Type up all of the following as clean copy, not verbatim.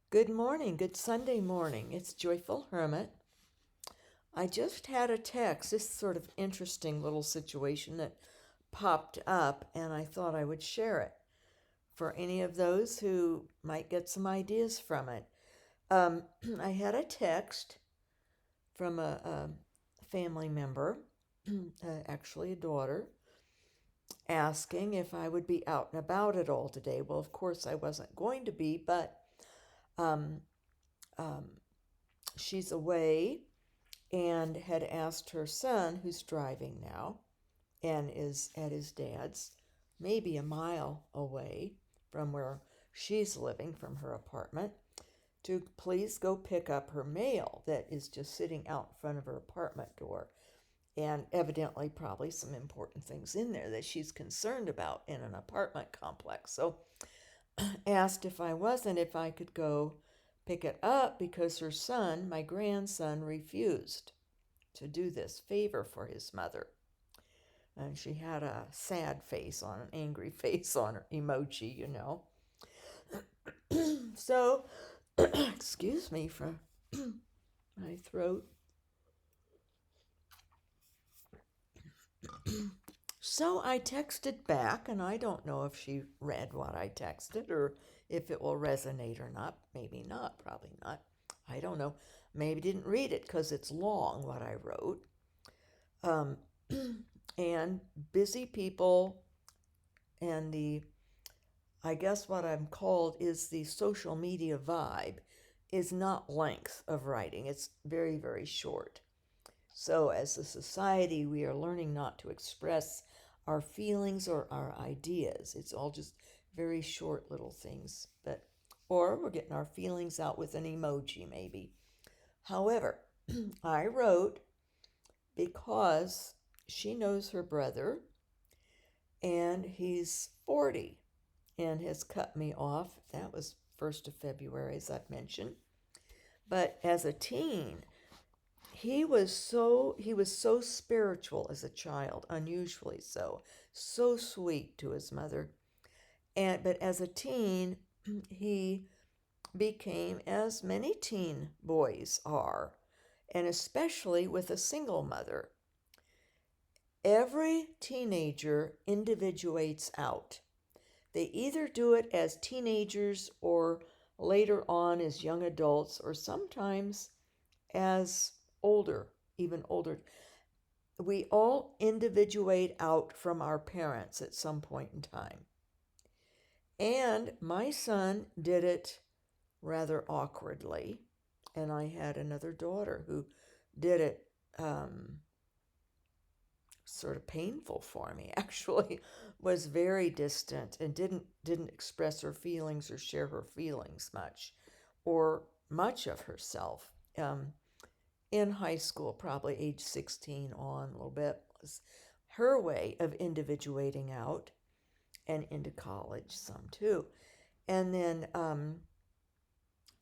Good morning, good Sunday morning. It's Joyful Hermit. I just had a text, this sort of interesting little situation that popped up, and I thought I would share it for any of those who might get some ideas from it. Um, I had a text from a family member, actually a daughter, asking if I would be out and about at all today. Well, of course, I wasn't going to be, but um, um, she's away and had asked her son, who's driving now and is at his dad's, maybe a mile away from where she's living from her apartment, to please go pick up her mail that is just sitting out in front of her apartment door. And evidently, probably some important things in there that she's concerned about in an apartment complex. So, asked if I wasn't, if I could go pick it up because her son, my grandson, refused to do this favor for his mother. And she had a sad face on, an angry face on her emoji. So, excuse me for my throat. So I texted back, and I don't know if she read what I texted or if it will resonate or not. Maybe not, probably not. I don't know. Maybe didn't read it because it's long what I wrote. Um, and busy people and I guess what I'm called is the social media vibe is not length of writing. It's very, very short. So, as a society, we are learning not to express our feelings or our ideas. It's all just very short little things. Or we're getting our feelings out with an emoji, maybe. However, I wrote because she knows her brother and he's 40 and has cut me off. That was 1st of February, as I've mentioned. But as a teen, he was so spiritual as a child, unusually so sweet to his mother. But as a teen, he became, as many teen boys are, and especially with a single mother. Every teenager individuates out. They either do it as teenagers or later on as young adults or sometimes as older, even older. We all individuate out from our parents at some point in time. And my son did it rather awkwardly. And I had another daughter who did it sort of painful for me actually, was very distant and didn't express her feelings or share her feelings much or much of herself. In high school, probably age 16 on, a little bit, was her way of individuating out, and into college some too. And then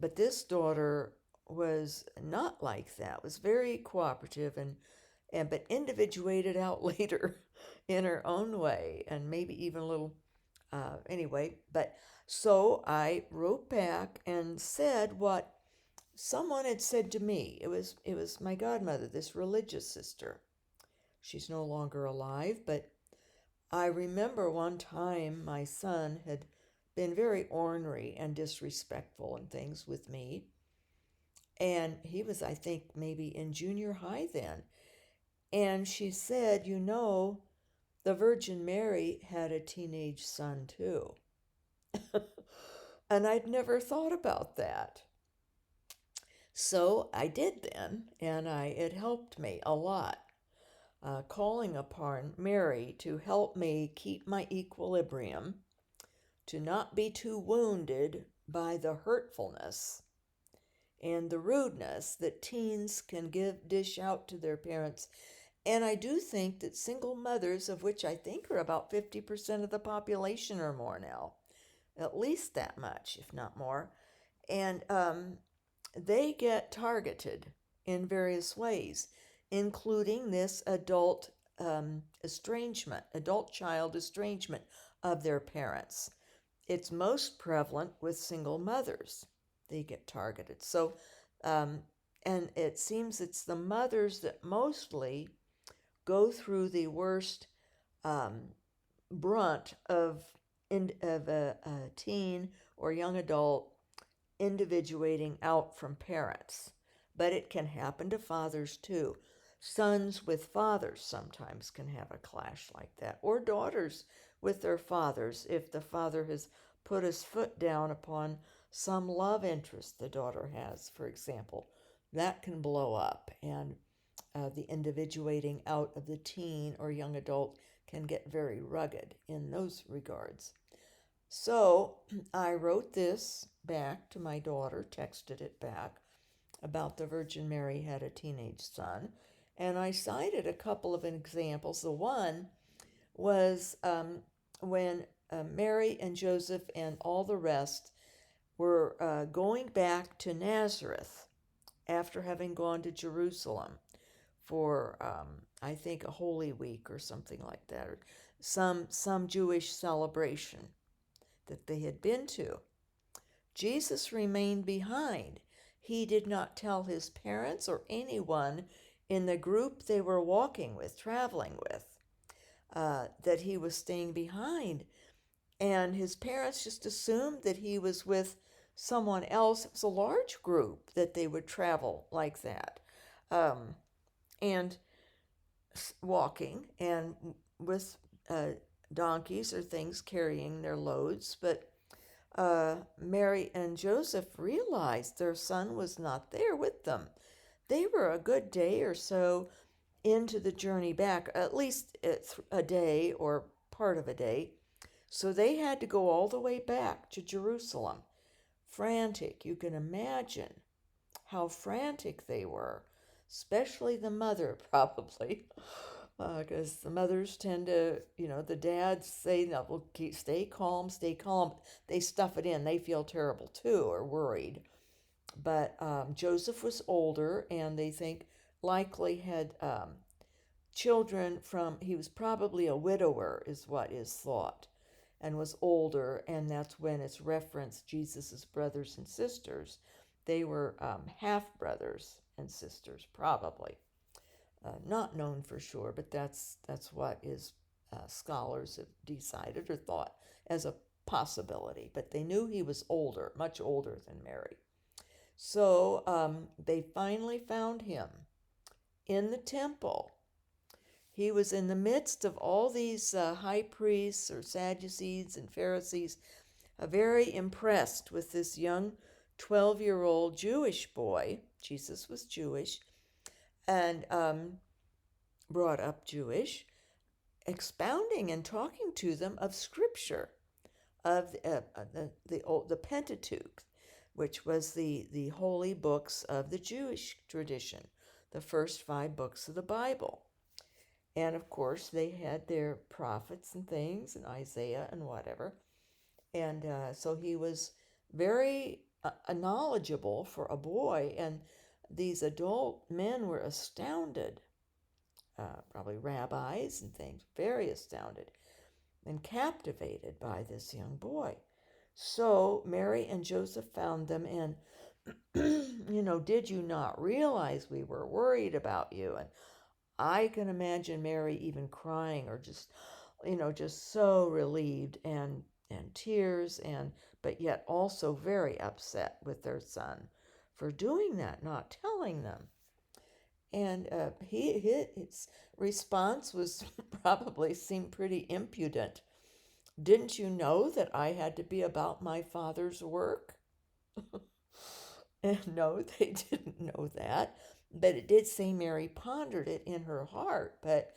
but this daughter was not like that, was very cooperative and but individuated out later in her own way, and maybe even a little anyway. But so I wrote back and said what someone had said to me. It was my godmother, this religious sister. She's no longer alive, but I remember one time my son had been very ornery and disrespectful and things with me. And he was, I think, maybe in junior high then. And she said, the Virgin Mary had a teenage son too. And I'd never thought about that. So I did then, and it helped me a lot. Calling upon Mary to help me keep my equilibrium, to not be too wounded by the hurtfulness and the rudeness that teens can dish out to their parents. And I do think that single mothers, of which I think are about 50% of the population or more now, at least that much, if not more, and they get targeted in various ways, including this adult child estrangement of their parents. It's most prevalent with single mothers. they get targeted. So, and it seems it's the mothers that mostly go through the worst um, brunt of a teen or young adult individuating out from parents. But it can happen to fathers too. Sons with fathers sometimes can have a clash like that, or daughters with their fathers if the father has put his foot down upon some love interest the daughter has, for example. That can blow up, and the individuating out of the teen or young adult can get very rugged in those regards. So I wrote this back to my daughter, texted it back about the Virgin Mary had a teenage son, and I cited a couple of examples. The one was when Mary and Joseph and all the rest were going back to Nazareth after having gone to Jerusalem for I think a Holy Week or something like that, or some Jewish celebration that they had been to. Jesus remained behind. He did not tell his parents or anyone in the group they were walking with, traveling with, that he was staying behind. And his parents just assumed that he was with someone else. It was a large group that they would travel like that. And walking and with donkeys or things carrying their loads. But Mary and Joseph realized their son was not there with them. They were a good day or so into the journey back, at least a day or part of a day. So they had to go all the way back to Jerusalem. Frantic. You can imagine how frantic they were, especially the mother, probably. Because the mothers tend to, the dads say, no, well, stay calm, stay calm. They stuff it in. They feel terrible too, or worried. But Joseph was older, and they think likely had children he was probably a widower, is what is thought, and was older, and that's when it's referenced Jesus' brothers and sisters. They were half-brothers and sisters, probably. Not known for sure, but that's what scholars have decided or thought as a possibility. But they knew he was older, much older than Mary. So they finally found him in the temple. He was in the midst of all these high priests or Sadducees and Pharisees, very impressed with this young 12-year-old Jewish boy. Jesus was Jewish, and brought up Jewish, expounding and talking to them of Scripture, of the Pentateuch, which was the holy books of the Jewish tradition, the first 5 books of the Bible. And of course, they had their prophets and things, and Isaiah and whatever. And so he was very knowledgeable for a boy, and these adult men were astounded, probably rabbis and things, very astounded and captivated by this young boy. So Mary and Joseph found them, and, did you not realize we were worried about you? And I can imagine Mary even crying, or just so relieved, and tears, but yet also very upset with their son for doing that, not telling them. And his response was probably seemed pretty impudent. Didn't you know that I had to be about my Father's work? And no, they didn't know that. But it did say Mary pondered it in her heart. But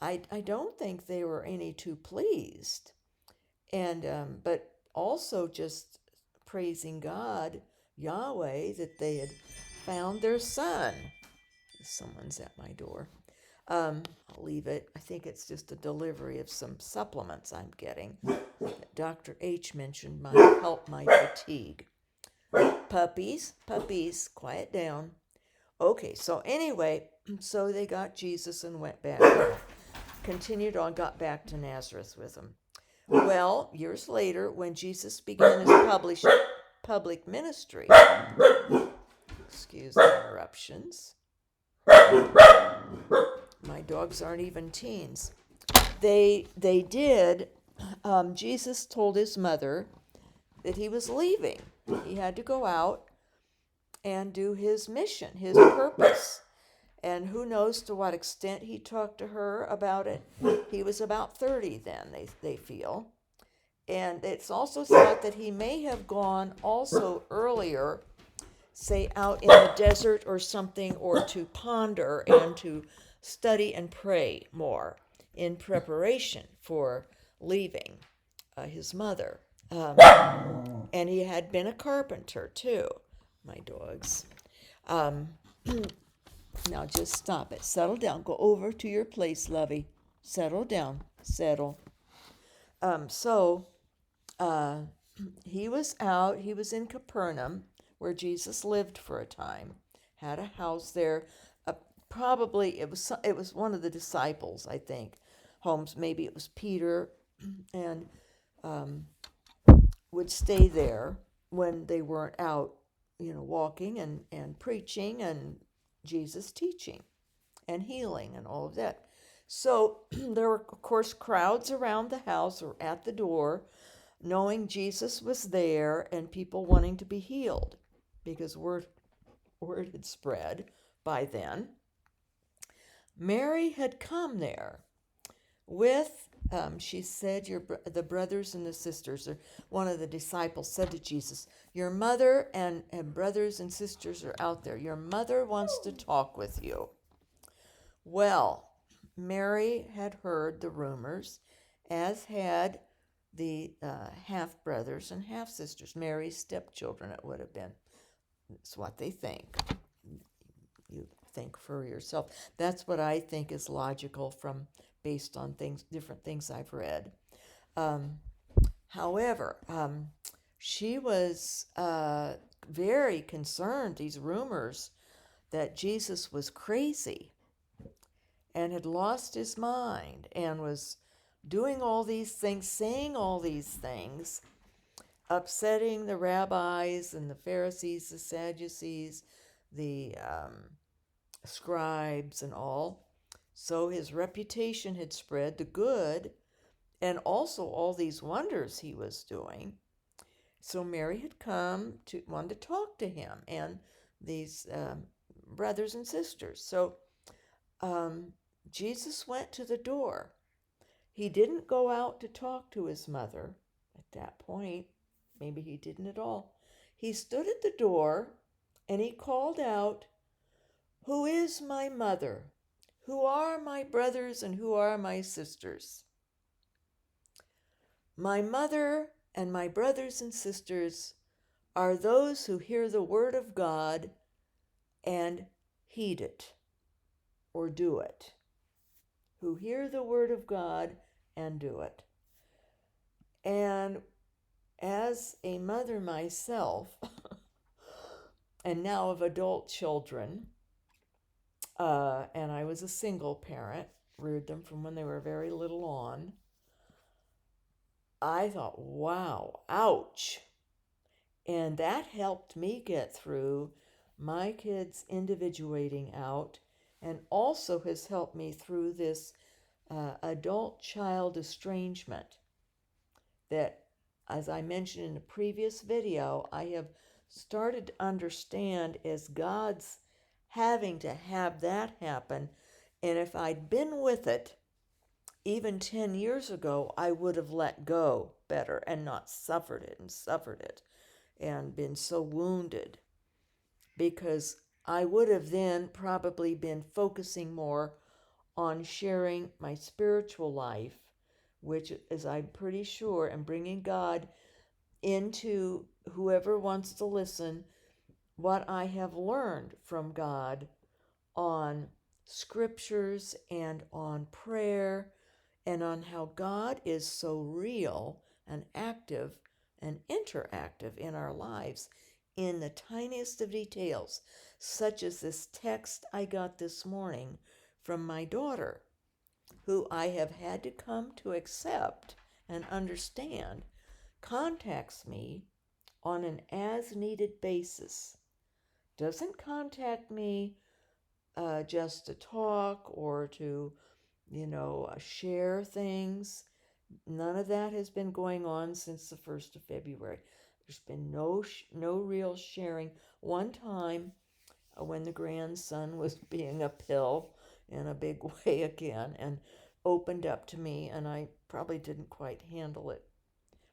I don't think they were any too pleased. And but also just praising God, Yahweh, that they had found their son. Someone's at my door. I'll leave it. I think it's just a delivery of some supplements I'm getting. Dr. H mentioned might help my fatigue. Puppies, quiet down. Okay, so anyway, so they got Jesus and went back, continued on, got back to Nazareth with him. Well, years later, when Jesus began his public ministry. Excuse the interruptions. My dogs aren't even teens. They did. Jesus told his mother that he was leaving. He had to go out and do his mission, his purpose. And who knows to what extent he talked to her about it. He was about 30 then, they feel. And it's also thought that he may have gone also earlier, say out in the desert or something, or to ponder and to study and pray more in preparation for leaving his mother. And he had been a carpenter too, my dogs. Now just stop it. Settle down. Go over to your place, lovey. Settle down. Settle. He was out. He was in Capernaum, where Jesus lived for a time. Had a house there. Probably it was one of the disciples, I think. Holmes, maybe it was Peter, and would stay there when they weren't out, walking and preaching and Jesus teaching and healing and all of that. So there were, of course, crowds around the house or at the door, knowing Jesus was there and people wanting to be healed because word had spread by then. Mary had come there with, she said, the brothers and the sisters, or one of the disciples said to Jesus, your mother and brothers and sisters are out there. Your mother wants to talk with you. Well, Mary had heard the rumors, as had the half-brothers and half-sisters, Mary's stepchildren it would have been. It's what they think. You think for yourself. That's what I think is logical based on different things I've read. However, she was very concerned, these rumors, that Jesus was crazy and had lost his mind and was doing all these things, saying all these things, upsetting the rabbis and the Pharisees, the Sadducees, the scribes and all. So his reputation had spread, the good, and also all these wonders he was doing. So Mary had wanted to talk to him and these brothers and sisters. So Jesus went to the door. He didn't go out to talk to his mother at that point. Maybe he didn't at all. He stood at the door and he called out, who is my mother? Who are my brothers and who are my sisters? My mother and my brothers and sisters are those who hear the word of God and heed it or do it. Who hear the word of God and do it. And as a mother myself, and now of adult children, and I was a single parent, reared them from when they were very little on, I thought, wow, ouch. And that helped me get through my kids individuating out, and also has helped me through this adult-child estrangement that, as I mentioned in a previous video, I have started to understand as God's having to have that happen. And if I'd been with it even 10 years ago, I would have let go better and not suffered it and been so wounded, because I would have then probably been focusing more on sharing my spiritual life, which is, I'm pretty sure, and bringing God into whoever wants to listen, what I have learned from God on scriptures and on prayer and on how God is so real and active and interactive in our lives in the tiniest of details, such as this text I got this morning from my daughter, who I have had to come to accept and understand, contacts me on an as-needed basis. Doesn't contact me just to talk or to, share things. None of that has been going on since the 1st of February. There's been no real sharing. One time when the grandson was being a pill in a big way again and opened up to me, and I probably didn't quite handle it.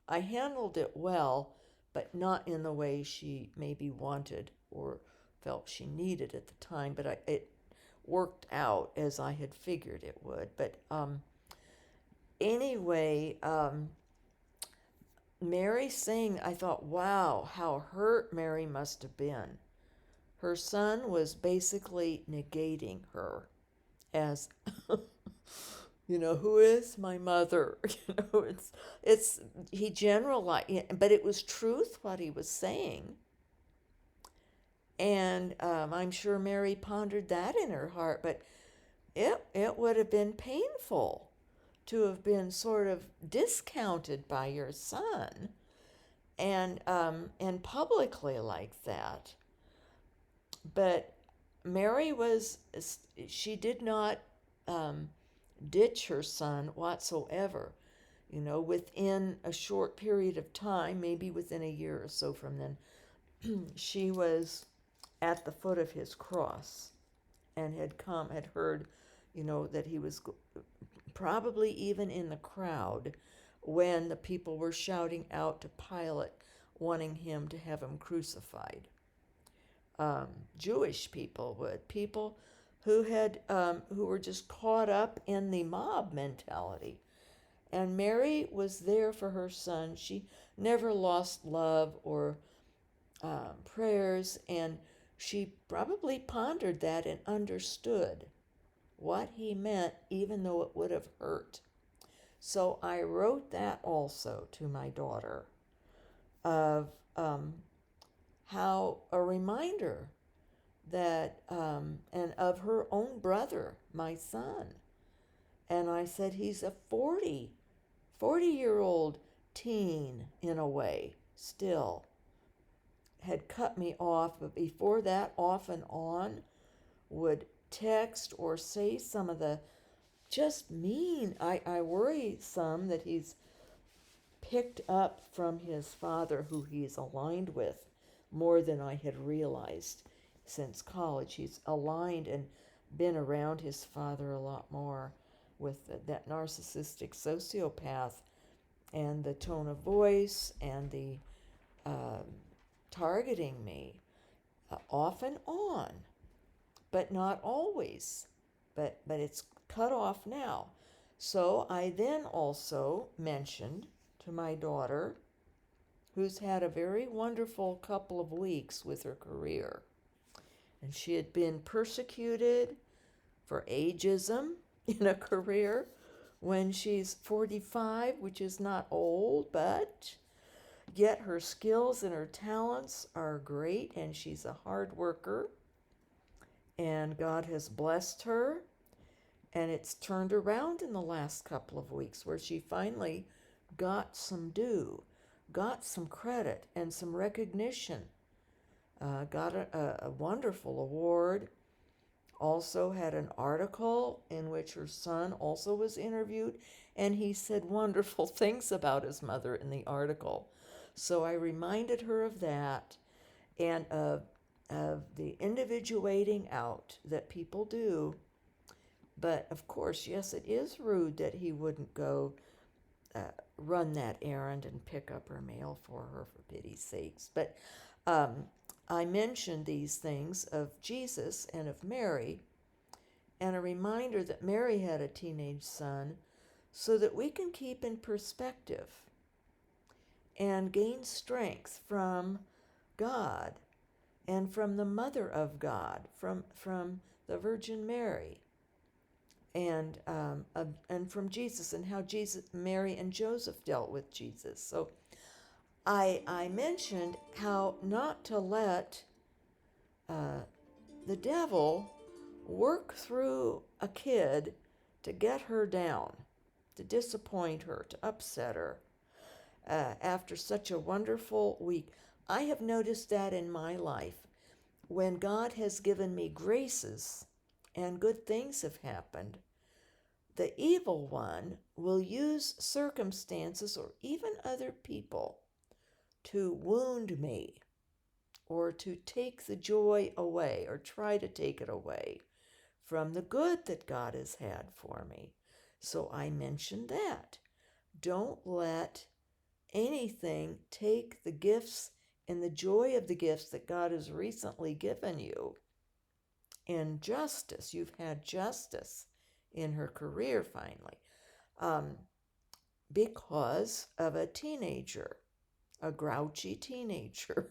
I handled it well, but not in the way she maybe wanted or felt she needed at the time, but it worked out as I had figured it would. But anyway, Mary saying, I thought, wow, how hurt Mary must have been. Her son was basically negating her as, who is my mother? It's he generalized, but it was truth what he was saying. And I'm sure Mary pondered that in her heart, but it would have been painful to have been sort of discounted by your son and publicly like that. But Mary she did not ditch her son whatsoever. Within a short period of time, maybe within a year or so from then, she was at the foot of his cross and had heard, that he was probably even in the crowd when the people were shouting out to Pilate, wanting him to have him crucified. Jewish people who were just caught up in the mob mentality. And Mary was there for her son. She never lost love or prayers, and she probably pondered that and understood what he meant, even though it would have hurt. So I wrote that also to my daughter of how a reminder that, and of her own brother, my son. And I said, he's a 40-year-old teen in a way, still. Had cut me off, but before that, off and on, would text or say some of the just mean. I worry some that he's picked up from his father, who he's aligned with, more than I had realized since college. He's aligned and been around his father a lot more with that narcissistic sociopath, and the tone of voice and the targeting me off and on, but not always. But it's cut off now. So I then also mentioned to my daughter, who's had a very wonderful couple of weeks with her career, and she had been persecuted for ageism in a career when she's 45, which is not old, but yet her skills and her talents are great, and she's a hard worker, and God has blessed her, and it's turned around in the last couple of weeks where she finally got some due, got some credit and some recognition, got a wonderful award. Also had an article in which her son also was interviewed, and he said wonderful things about his mother in the article. So I reminded her of that, and of the individuating out that people do. But of course, yes, it is rude that he wouldn't go run that errand and pick up her mail for her, for pity's sakes. But I mentioned these things of Jesus and of Mary, and a reminder that Mary had a teenage son, so that we can keep in perspective and gain strength from God and from the Mother of God, from the Virgin Mary, and from Jesus, and how Mary and Joseph dealt with Jesus. So I mentioned how not to let the devil work through a kid to get her down, to disappoint her, to upset her after such a wonderful week. I have noticed that in my life. When God has given me graces and good things have happened, the evil one will use circumstances or even other people to wound me or to take the joy away or try to take it away from the good that God has had for me. So I mentioned that. Don't let anything take the gifts and the joy of the gifts that God has recently given you. In justice, you've had justice in her career finally, because of a teenager, a grouchy teenager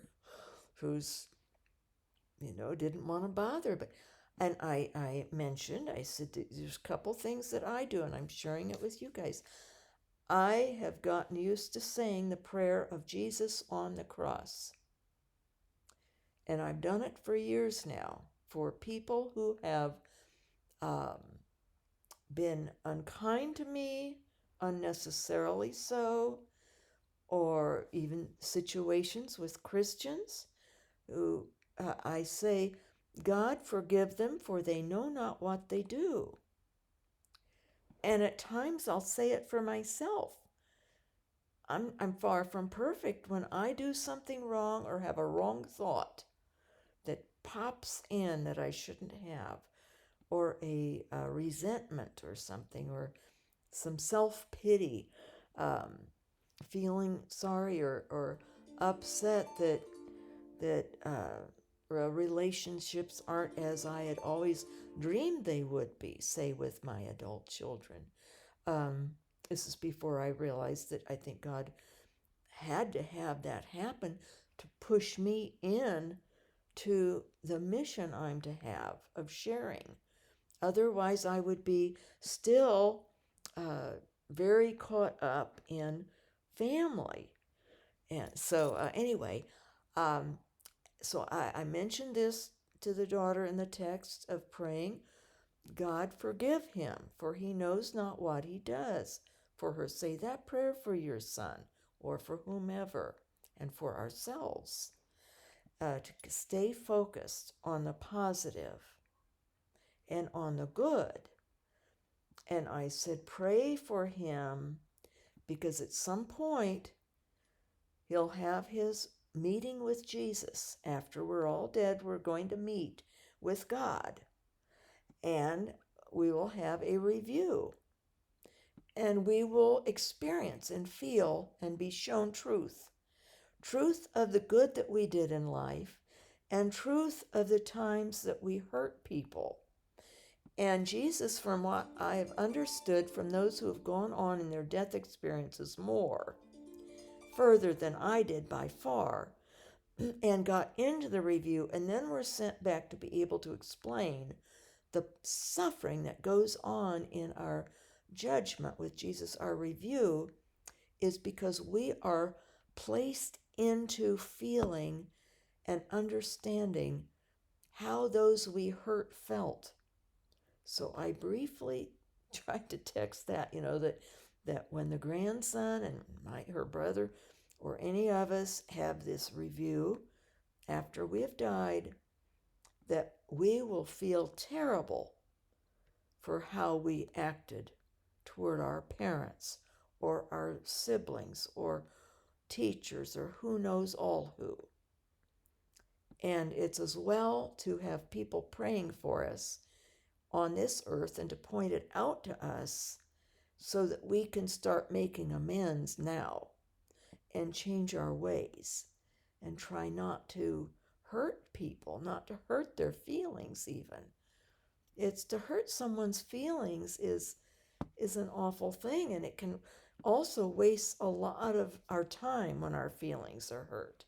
who's, didn't want to bother. And I mentioned, I said, there's a couple things that I do, and I'm sharing it with you guys. I have gotten used to saying the prayer of Jesus on the cross. And I've done it for years now for people who have um, been unkind to me, unnecessarily so, or even situations with Christians who I say, God forgive them, for they know not what they do. And at times I'll say it for myself. I'm far from perfect when I do something wrong or have a wrong thought that pops in that I shouldn't have, or a resentment or something, or some self-pity, feeling sorry or upset that relationships aren't as I had always dreamed they would be, say with my adult children. Um, this is before I realized that I think God had to have that happen to push me in to the mission I'm to have of sharing. Otherwise, I would be still very caught up in family. And so, anyway, um, so I mentioned this to the daughter in the text of praying, God forgive him, for he knows not what he does. For her, say that prayer for your son or for whomever, and for ourselves, to stay focused on the positive and on the good. And I said, pray for him, because at some point he'll have his meeting with Jesus. After we're all dead, we're going to meet with God, and we will have a review, and we will experience and feel and be shown truth of the good that we did in life, and truth of the times that we hurt people. And Jesus, from what I have understood from those who have gone on in their death experiences more, further than I did by far, and got into the review, and then were sent back to be able to explain the suffering that goes on in our judgment with Jesus. Our review is because we are placed into feeling and understanding how those we hurt felt. So I briefly tried to text that, that when the grandson and her brother or any of us have this review after we have died, that we will feel terrible for how we acted toward our parents or our siblings or teachers or who knows all who. And it's as well to have people praying for us on this earth and to point it out to us so that we can start making amends now and change our ways and try not to hurt people, not to hurt their feelings even. It's to hurt someone's feelings is an awful thing, and it can also waste a lot of our time when our feelings are hurt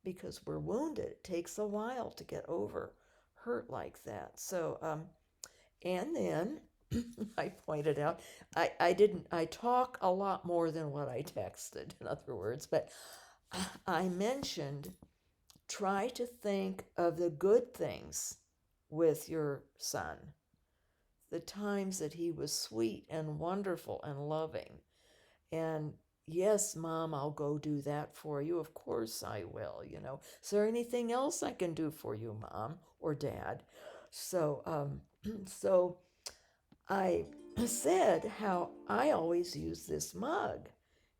because we're wounded. It takes a while to get over hurt like that. So, and then I pointed out, I talk a lot more than what I texted, in other words, but I mentioned try to think of the good things with your son, the times that he was sweet and wonderful and loving, and yes, Mom, I'll go do that for you. Of course I will, Is there anything else I can do for you, Mom or Dad? So, so I said how I always use this mug.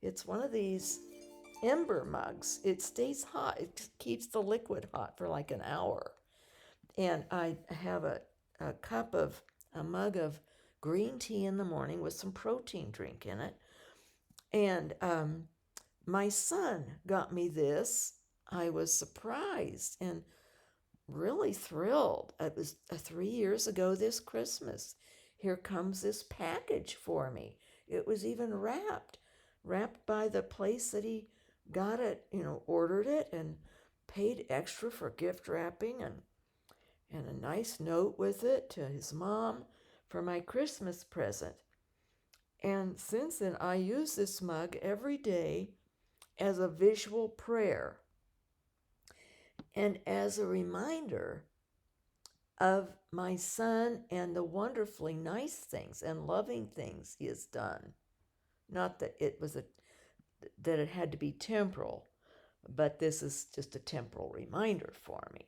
It's one of these ember mugs. It stays hot. It keeps the liquid hot for like an hour. And I have a cup of a mug of green tea in the morning with some protein drink in it. And my son got me this. I was surprised and really thrilled. It was 3 years ago this Christmas. Here comes this package for me. It was even wrapped by the place that he got it, ordered it and paid extra for gift wrapping and a nice note with it to his mom for my Christmas present. And since then, I use this mug every day as a visual prayer and as a reminder of my son and the wonderfully nice things and loving things he has done. Not that that it had to be temporal, but this is just a temporal reminder for me.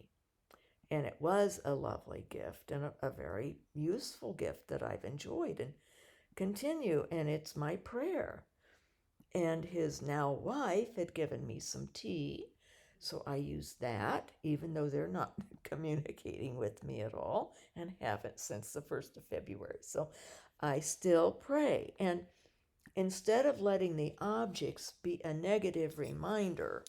And it was a lovely gift and a very useful gift that I've enjoyed and continue. And it's my prayer. And his now wife had given me some tea. So I used that, even though they're not communicating with me at all and haven't since the 1st of February. So I still pray. And instead of letting the objects be a negative reminder,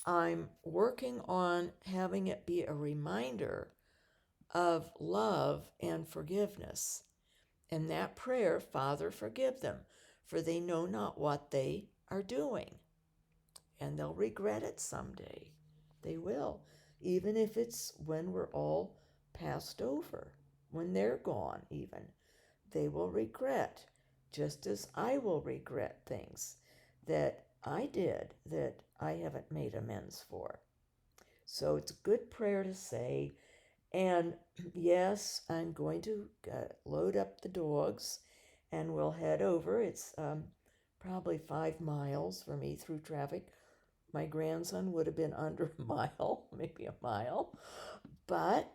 I'm working on having it be a reminder of love and forgiveness. And that prayer, Father, forgive them, for they know not what they are doing. And they'll regret it someday. They will, even if it's when we're all passed over, when they're gone, even. They will regret, just as I will regret things that I did that I haven't made amends for. So it's a good prayer to say. And yes, I'm going to load up the dogs and we'll head over. It's probably 5 miles for me through traffic. My grandson would have been under a mile, maybe a mile, but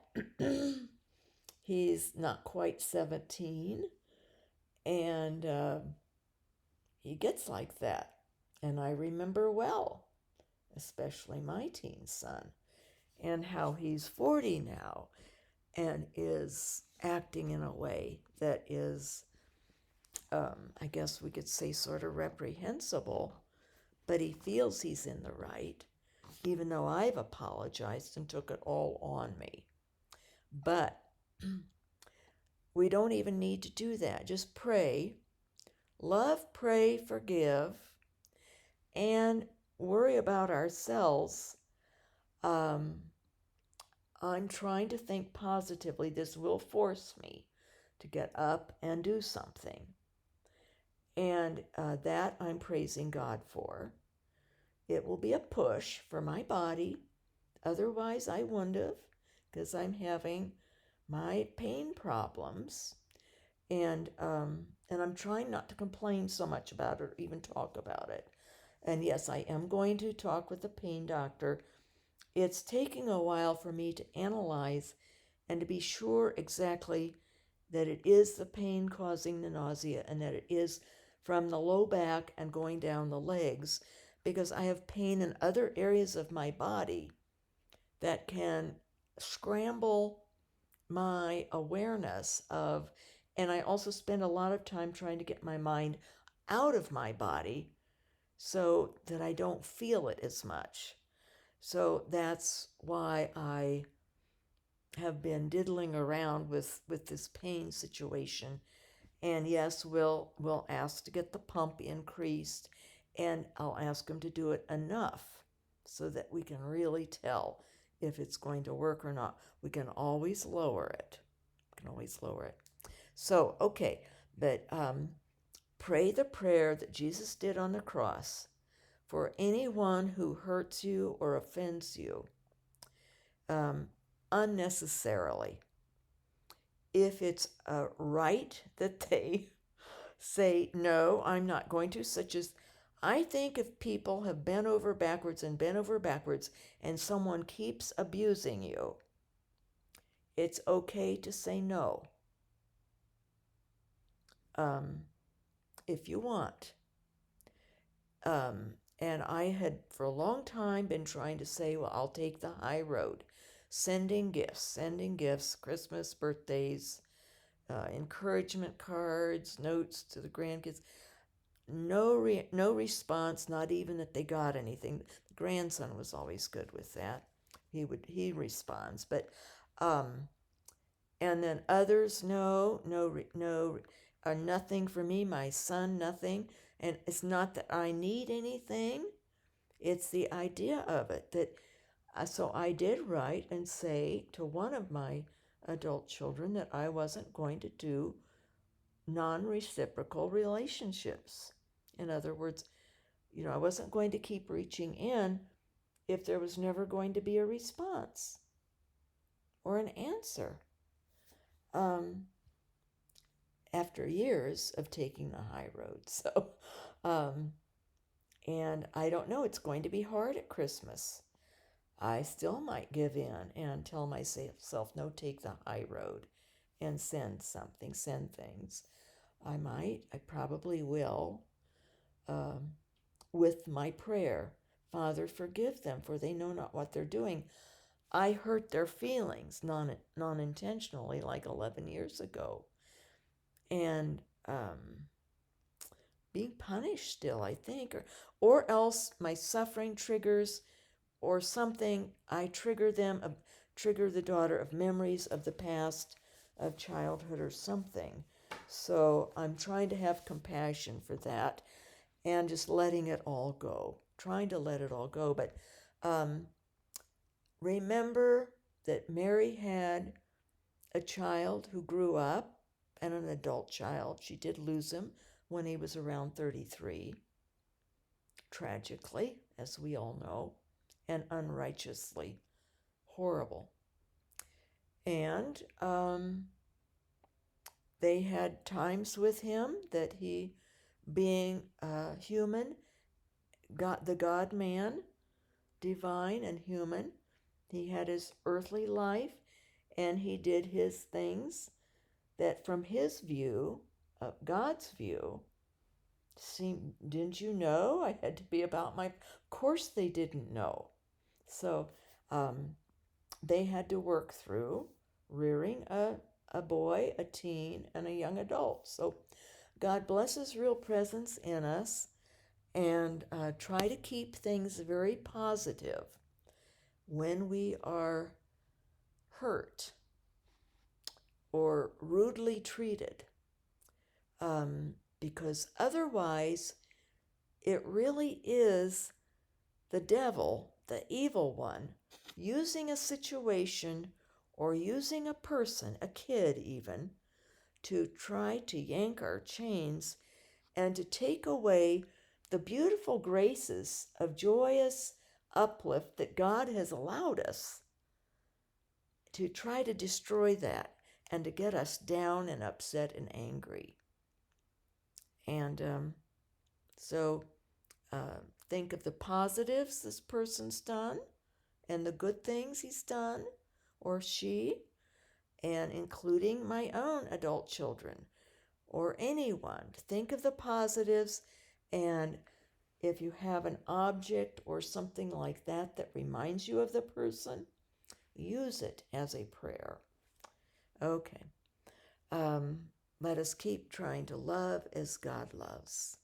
he's not quite 17 and he gets like that. And I remember well, especially my teen son, and how he's 40 now and is acting in a way that is, I guess we could say, sort of reprehensible, but he feels he's in the right, even though I've apologized and took it all on me. But we don't even need to do that. Just pray, love, pray, forgive, and worry about ourselves. I'm trying to think positively. This will force me to get up and do something. And that I'm praising God for. It will be a push for my body. Otherwise, I wouldn't have, because I'm having my pain problems. And I'm trying not to complain so much about it or even talk about it. And yes, I am going to talk with the pain doctor. It's taking a while for me to analyze and to be sure exactly that it is the pain causing the nausea and that it is from the low back and going down the legs, because I have pain in other areas of my body that can scramble my awareness of, and I also spend a lot of time trying to get my mind out of my body so that I don't feel it as much. So that's why I have been diddling around with this pain situation. And yes, we'll ask to get the pump increased, and I'll ask them to do it enough so that we can really tell if it's going to work or not. We can always lower it. So, okay, but pray the prayer that Jesus did on the cross for anyone who hurts you or offends you unnecessarily. If it's right that they say, no, I'm not going to, such as I think if people have bent over backwards and bent over backwards and someone keeps abusing you, it's okay to say no if you want. And I had for a long time been trying to say, well, I'll take the high road. Sending gifts, Christmas, birthdays, encouragement cards, notes to the grandkids. No response, not even that they got anything. The grandson was always good with that. He responds, but and then others, no, nothing for me. My son, nothing. And it's not that I need anything. It's the idea of it that. So I did write and say to one of my adult children that I wasn't going to do non-reciprocal relationships. In other words, I wasn't going to keep reaching in if there was never going to be a response or an answer. After years of taking the high road. So, and I don't know, it's going to be hard at Christmas. I still might give in and tell myself, no, take the high road and send things. I probably will, with my prayer. Father, forgive them, for they know not what they're doing. I hurt their feelings non-intentionally, like 11 years ago. And being punished still, I think. Or else my suffering triggers or something. I trigger the daughter of memories of the past, of childhood or something. So I'm trying to have compassion for that and just letting it all go. Trying to let it all go. But remember that Mary had a child who grew up and an adult child. She did lose him when he was around 33, tragically, as we all know, and unrighteously. Horrible. And they had times with him that he, being human, the God man, divine and human, he had his earthly life and he did his things that from his view, God's view, didn't you know I had to be about my, of course they didn't know. So they had to work through rearing a boy, a teen, and a young adult. So God blesses real presence in us, and try to keep things very positive when we are hurt or rudely treated, because otherwise it really is the devil, the evil one, using a situation or using a person, a kid even, to try to yank our chains and to take away the beautiful graces of joyous uplift that God has allowed us, to try to destroy that and to get us down and upset and angry. And so think of the positives this person's done and the good things he's done or she, and including my own adult children or anyone. Think of the positives, and if you have an object or something like that that reminds you of the person, use it as a prayer. Okay. Let us keep trying to love as God loves.